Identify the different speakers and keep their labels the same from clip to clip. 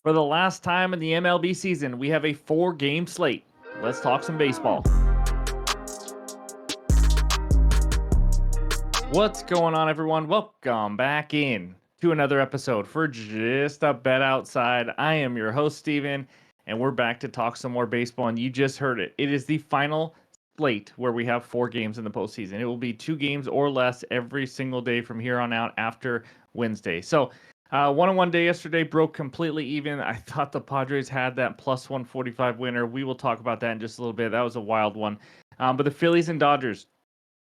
Speaker 1: For the last time in the MLB season, we have a 4-game slate. Let's talk some baseball. What's going on, everyone? Welcome back in to another episode for Just a Bet Outside. I am your host, Steven, and we're back to talk some more baseball. And you just heard it. It is the final slate where we have 4 games in the postseason. It will be 2 games or less every single day from here on out after Wednesday. So, 1-on-1 day yesterday broke completely even. I thought the Padres had that plus 145 winner. We will talk about that in just a little bit. That was a wild one. But the Phillies and Dodgers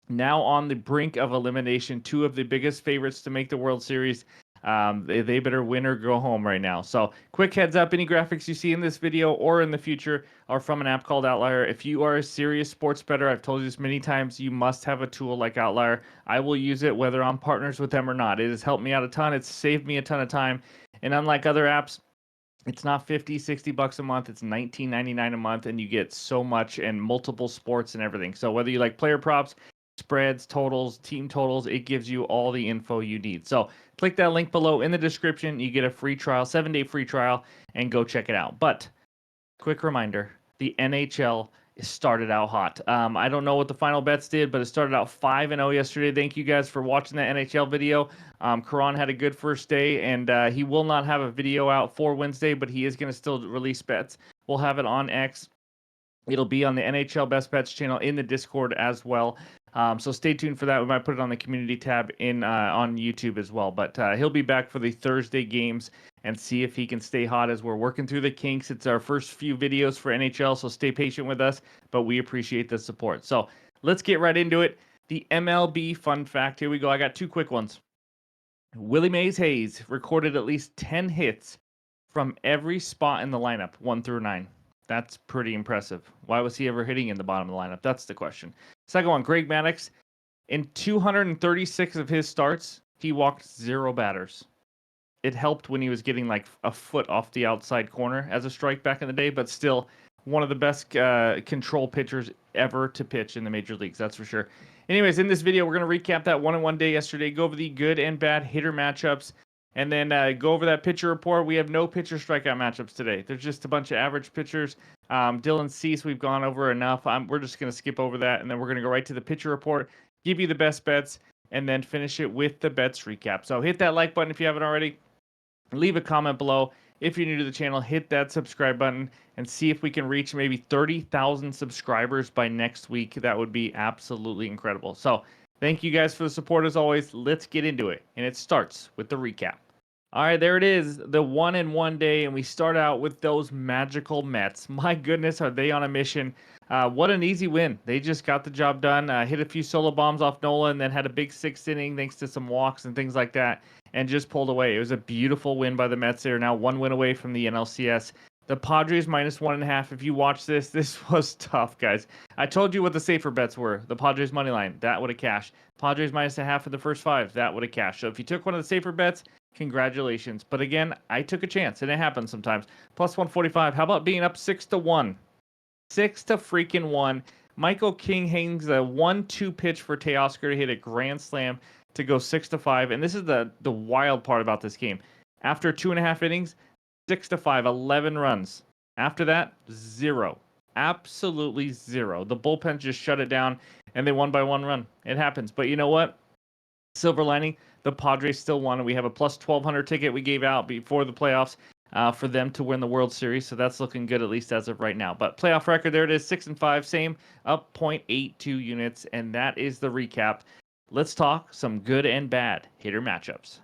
Speaker 1: now on the brink of elimination, 2 of the biggest favorites to make the World Series. They better win or go home right now. So, quick heads up, any graphics you see in this video or in the future are from an app called OUTLIER. If you are a serious sports bettor, I've told you this many times, you must have a tool like OUTLIER. I will use it whether I'm partners with them or not. It has helped me out a ton. It's saved me a ton of time. And unlike other apps, it's not 50, 60 bucks a month. It's $19.99 a month, and you get so much and multiple sports and everything. So whether you like player props, spreads, totals, team totals, it gives you all the info you need. So click that link below in the description. You get a free trial, 7-day free trial, and go check it out. But quick reminder, the NHL started out hot. I don't know what the final bets did, but it started out 5-0 yesterday. Thank you guys for watching that NHL video. Karan had a good first day, and he will not have a video out for Wednesday, but he is going to still release bets. We'll have it on X. It'll be on the NHL Best Bets channel in the Discord as well. So stay tuned for that. We might put it on the community tab in on YouTube as well. But he'll be back for the Thursday games and see if he can stay hot as we're working through the kinks. It's our first few videos for NHL, so stay patient with us. But we appreciate the support. So let's get right into it. The MLB fun fact. Here we go. I got 2 quick ones. Willie Mays Hayes recorded at least 10 hits from every spot in the lineup, 1 through 9. That's pretty impressive. Why was he ever hitting in the bottom of the lineup? That's the question. Second one, Greg Maddux. In 236 of his starts, he walked 0 batters. It helped when he was getting like a foot off the outside corner as a strike back in the day, but still one of the best control pitchers ever to pitch in the major leagues, that's for sure. Anyways, in this video, we're going to recap that 1-on-1 day yesterday, go over the good and bad hitter matchups, and then go over that pitcher report. We have no pitcher strikeout matchups today. There's just a bunch of average pitchers. Dylan Cease, we've gone over enough. We're just going to skip over that, and then we're going to go right to the pitcher report, give you the best bets, and then finish it with the bets recap. So hit that like button if you haven't already. Leave a comment below. If you're new to the channel, hit that subscribe button and see if we can reach maybe 30,000 subscribers by next week. That would be absolutely incredible. So thank you guys for the support as always. Let's get into it. And it starts with the recap. All right, there it is, the 1-in-1 day, and we start out with those magical Mets. My goodness, are they on a mission? What an easy win. They just got the job done, hit a few solo bombs off Nola, and then had a big 6th inning thanks to some walks and things like that, and just pulled away. It was a beautiful win by the Mets. They're now 1 win away from the NLCS. The Padres minus 1.5. If you watch this, this was tough, guys. I told you what the safer bets were. The Padres money line, that would have cashed. Padres minus 1/2 for the first 5, that would have cashed. So if you took one of the safer bets, congratulations. But again, I took a chance, and it happens sometimes. Plus 145. How about being up 6-1? 6-1. Michael King hangs a 1-2 pitch for Teoscar to hit a grand slam to go 6-5. And this is the wild part about this game. After 2.5 innings, 6-5, 11 runs. After that, 0. Absolutely 0. The bullpen just shut it down, and they won by 1 run. It happens. But you know what? Silver lining, the Padres still won, and we have a plus 1,200 ticket we gave out before the playoffs for them to win the World Series, so that's looking good, at least as of right now. But playoff record, there it is, 6-5, same, up 0.82 units, and that is the recap. Let's talk some good and bad hitter matchups.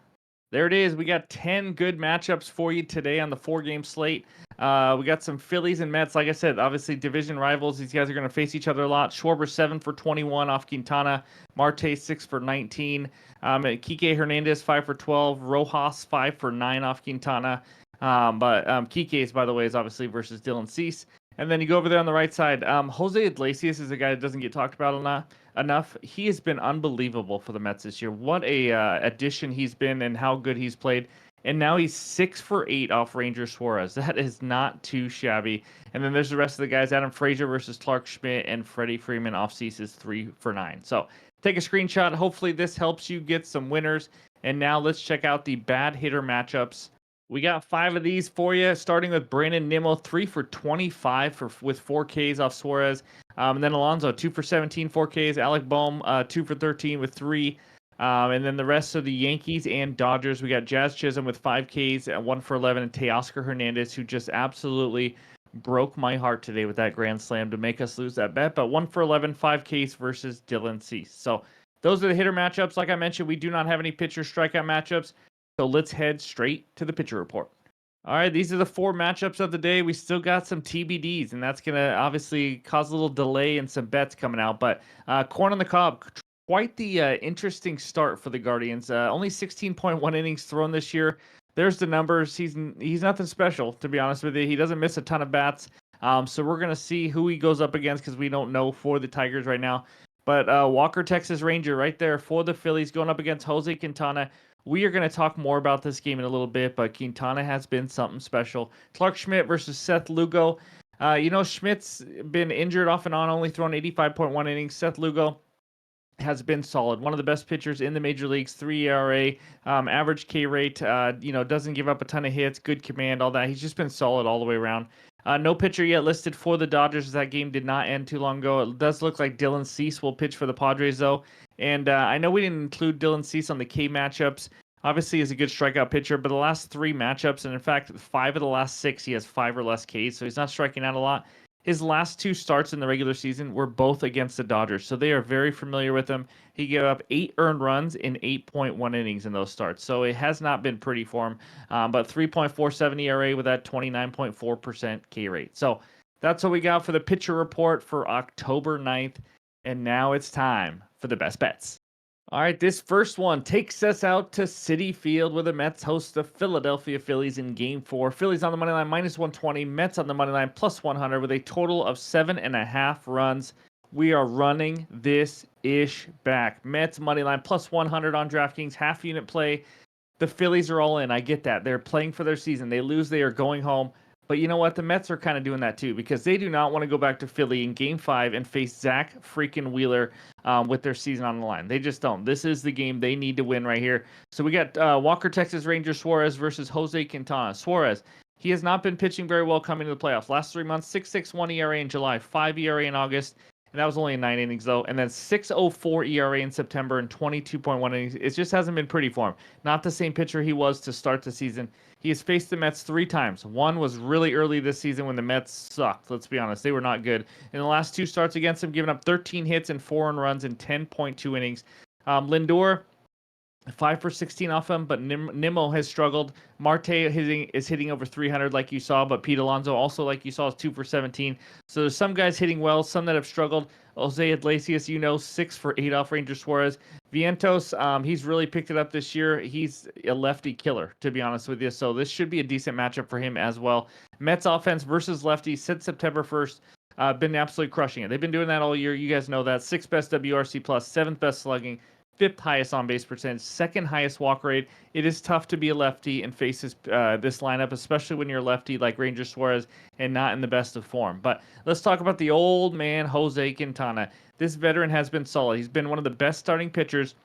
Speaker 1: There it is. We got 10 good matchups for you today on the 4-game slate. We got some Phillies and Mets. Like I said, obviously division rivals. These guys are going to face each other a lot. Schwarber 7 for 21 off Quintana. Marte 6 for 19. Kike Hernandez 5 for 12. Rojas 5 for 9 off Quintana. But Kike's, by the way, is obviously versus Dylan Cease. And then you go over there on the right side. Jose Iglesias is a guy that doesn't get talked about enough. He has been unbelievable for the Mets this year. What a addition he's been and how good he's played. And now he's 6 for 8 off Ranger Suarez. That is not too shabby. And then there's the rest of the guys. Adam Frazier versus Clark Schmidt and Freddie Freeman off Cease is 3 for 9. So take a screenshot. Hopefully this helps you get some winners. And now let's check out the bad hitter matchups We got 5 of these for you, starting with Brandon Nimmo, 3 for 25 with 4 Ks off Suarez. And then Alonso, 2 for 17, 4 Ks. Alec Boehm, 2 for 13 with 3. And then the rest of the Yankees and Dodgers, we got Jazz Chisholm with 5 Ks, 1 for 11, and Teoscar Hernandez, who just absolutely broke my heart today with that grand slam to make us lose that bet. But 1 for 11, 5 Ks versus Dylan Cease. So those are the hitter matchups. Like I mentioned, we do not have any pitcher strikeout matchups. So let's head straight to the pitcher report. All right, these are the 4 matchups of the day. We still got some TBDs, and that's going to obviously cause a little delay and some bets coming out. But corn on the cob, quite the interesting start for the Guardians. Only 16.1 innings thrown this year. There's the numbers. He's nothing special, to be honest with you. He doesn't miss a ton of bats. So we're going to see who he goes up against because we don't know for the Tigers right now. But Walker, Texas Ranger right there for the Phillies going up against Jose Quintana. We are going to talk more about this game in a little bit, but Quintana has been something special. Clark Schmidt versus Seth Lugo. Schmidt's been injured off and on, only thrown 85.1 innings. Seth Lugo has been solid. One of the best pitchers in the major leagues, 3 ERA, average K rate, doesn't give up a ton of hits, good command, all that. He's just been solid all the way around. No pitcher yet listed for the Dodgers. That game did not end too long ago. It does look like Dylan Cease will pitch for the Padres, though. And I know we didn't include Dylan Cease on the K matchups. Obviously, he's a good strikeout pitcher, but the last 3 matchups, and in fact, 5 of the last 6, he has 5 or less Ks, so he's not striking out a lot. His last 2 starts in the regular season were both against the Dodgers, so they are very familiar with him. He gave up 8 earned runs in 8.1 innings in those starts, so it has not been pretty for him. But 3.47 ERA with that 29.4% K rate. So that's what we got for the pitcher report for October 9th, and now it's time for the best bets. All right, this first one takes us out to Citi Field where the Mets host the Philadelphia Phillies in Game 4. Phillies on the money line minus 120, Mets on the money line plus 100 with a total of 7.5 runs. We are running this ish back. Mets money line plus 100 on DraftKings, half unit play. The Phillies are all in. I get that. They're playing for their season. They lose, they are going home. But you know what? The Mets are kind of doing that too because they do not want to go back to Philly in Game 5 and face Zach freaking Wheeler with their season on the line. They just don't. This is the game they need to win right here. So we got Walker, Texas Ranger Suarez versus Jose Quintana. Suarez, he has not been pitching very well coming to the playoffs. Last 3 months, 6.61 ERA in July, 5 ERA in August. And that was only in 9 innings, though. And then 6.04 ERA in September and 22.1 innings. It just hasn't been pretty for him. Not the same pitcher he was to start the season. He has faced the Mets 3 times. One was really early this season when the Mets sucked. Let's be honest. They were not good. In the last 2 starts against him, giving up 13 hits and 4 earned runs in 10.2 innings. Lindor, 5 for 16 off him, but Nimmo has struggled. Marte is hitting over 300 like you saw, but Pete Alonso also like you saw is 2 for 17. So there's some guys hitting well, some that have struggled. Jose Iglesias, 6 for 8 off Ranger Suarez. Vientos, he's really picked it up this year. He's a lefty killer, to be honest with you. So this should be a decent matchup for him as well. Mets offense versus lefties since September 1st. Been absolutely crushing it. They've been doing that all year. You guys know that. 6th best WRC plus, 7th best slugging, 5th highest on base percentage, 2nd highest walk rate. It is tough to be a lefty and face this lineup, especially when you're a lefty like Ranger Suarez and not in the best of form. But let's talk about the old man, Jose Quintana. This veteran has been solid. He's been one of the best starting pitchers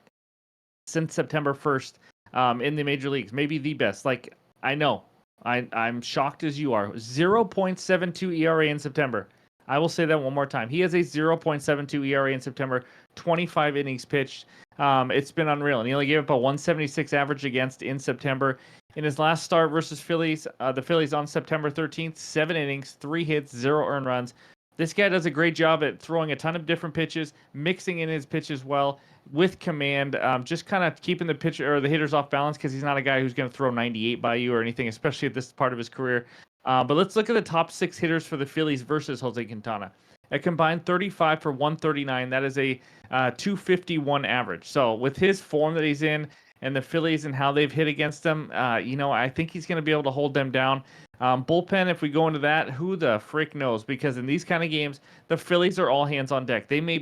Speaker 1: since September 1st in the major leagues. Maybe the best. Like, I know. I'm shocked as you are. 0.72 ERA in September. I will say that one more time. He has a 0.72 ERA in September, 25 innings pitched. It's been unreal. And he only gave up a 176 average against in September. In his last start versus Phillies, the Phillies on September 13th, 7 innings, 3 hits, 0 earned runs. This guy does a great job at throwing a ton of different pitches, mixing in his pitches well with command, just kind of keeping the pitcher or the hitters off balance because he's not a guy who's going to throw 98 by you or anything, especially at this part of his career. But let's look at the top 6 hitters for the Phillies versus Jose Quintana. A combined 35 for 139. That is a 251 average. So with his form that he's in and the Phillies and how they've hit against them, I think he's going to be able to hold them down. Bullpen, if we go into that, who the frick knows? Because in these kind of games, the Phillies are all hands on deck. They may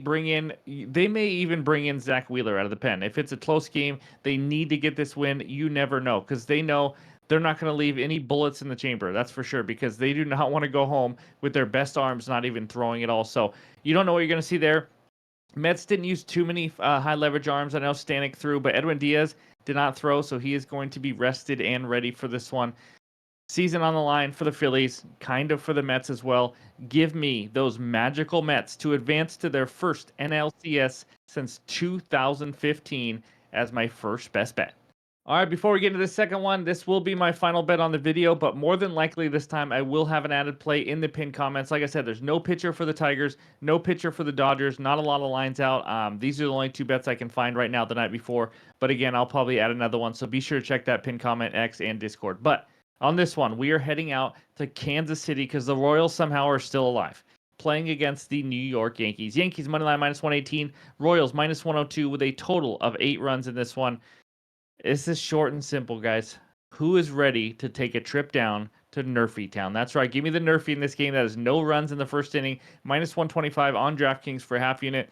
Speaker 1: even bring in Zach Wheeler out of the pen. If it's a close game, they need to get this win. You never know because they know they're not going to leave any bullets in the chamber. That's for sure because they do not want to go home with their best arms not even throwing at all. So you don't know what you're going to see there. Mets didn't use too many high leverage arms. I know Stanek threw, but Edwin Diaz did not throw, so he is going to be rested and ready for this one. Season on the line for the Phillies, kind of for the Mets as well. Give me those magical Mets to advance to their first NLCS since 2015 as my first best bet. All right, before we get into the second one, this will be my final bet on the video, but more than likely this time I will have an added play in the pinned comments. Like I said, there's no pitcher for the Tigers, no pitcher for the Dodgers, not a lot of lines out. These are the only two bets I can find right now the night before. But again, I'll probably add another one, so be sure to check that pinned comment, X, and Discord. But on this one, we are heading out to Kansas City because the Royals somehow are still alive, playing against the New York Yankees. Yankees moneyline minus 118, Royals minus 102 with a total of 8 runs in this one. This is short and simple, guys. Who is ready to take a trip down to Nerfy Town? That's right. Give me the Nerfy in this game. That is no runs in the first inning. Minus 125 on DraftKings for half unit.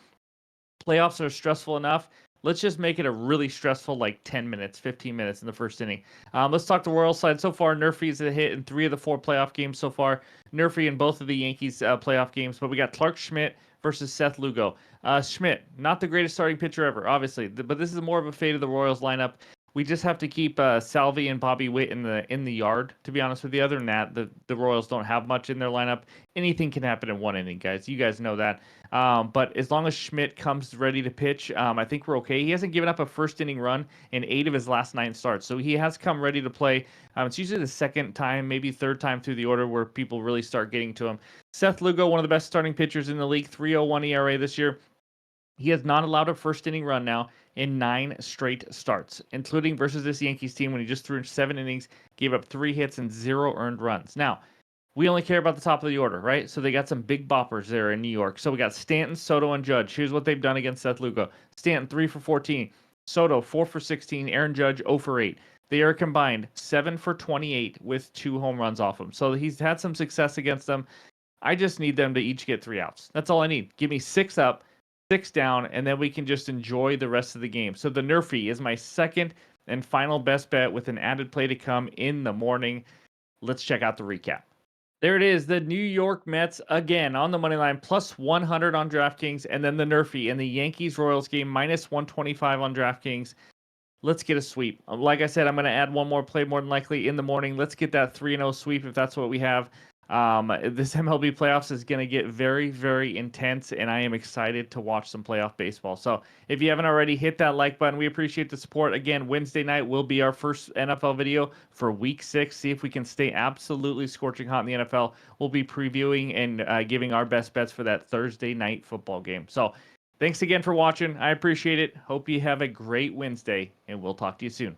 Speaker 1: Playoffs are stressful enough. Let's just make it a really stressful, like 10 minutes, 15 minutes in the first inning. Let's talk the Royals side. So far, Nerfy's a hit in 3 of the 4 playoff games so far. Nerfy in both of the Yankees playoff games. But we got Clark Schmidt versus Seth Lugo. Schmidt, not the greatest starting pitcher ever, obviously. But this is more of a fate of the Royals lineup. We just have to keep Salvi and Bobby Witt in the yard, to be honest with you. Other than that, the Royals don't have much in their lineup. Anything can happen in one inning, guys. You guys know that. But as long as Schmidt comes ready to pitch, I think we're okay. He hasn't given up a first inning run in 8 of his last 9 starts, so he has come ready to play. It's usually the second time, maybe third time through the order where people really start getting to him. Seth Lugo, one of the best starting pitchers in the league, 3.01 ERA this year. He has not allowed a first inning run now in 9 straight starts, including versus this Yankees team when he just threw in 7 innings, gave up 3 hits and 0 earned runs. Now, we only care about the top of the order, right? So they got some big boppers there in New York. So we got Stanton, Soto, and Judge. Here's what they've done against Seth Lugo. Stanton, 3 for 14. Soto, 4 for 16. Aaron Judge, 0 for 8. They are combined 7 for 28 with 2 home runs off him. So he's had some success against them. I just need them to each get 3 outs. That's all I need. Give me 6 up, 6 down, and then we can just enjoy the rest of the game. So the Nerfy is my second and final best bet with an added play to come in the morning. Let's check out the recap. There it is, the New York Mets again on the money line, plus 100 on DraftKings, and then the Nerfy in the Yankees-Royals game, minus 125 on DraftKings. Let's get a sweep. Like I said, I'm going to add one more play more than likely in the morning. Let's get that 3-0 sweep if that's what we have. This MLB playoffs is going to get very, very intense, and I am excited to watch some playoff baseball. So if you haven't already, hit that like button. We appreciate the support. Again, Wednesday night will be our first NFL video for Week 6. See if we can stay absolutely scorching hot in the NFL. We'll be previewing and giving our best bets for that Thursday night football game. So thanks again for watching. I appreciate it. Hope you have a great Wednesday, and we'll talk to you soon.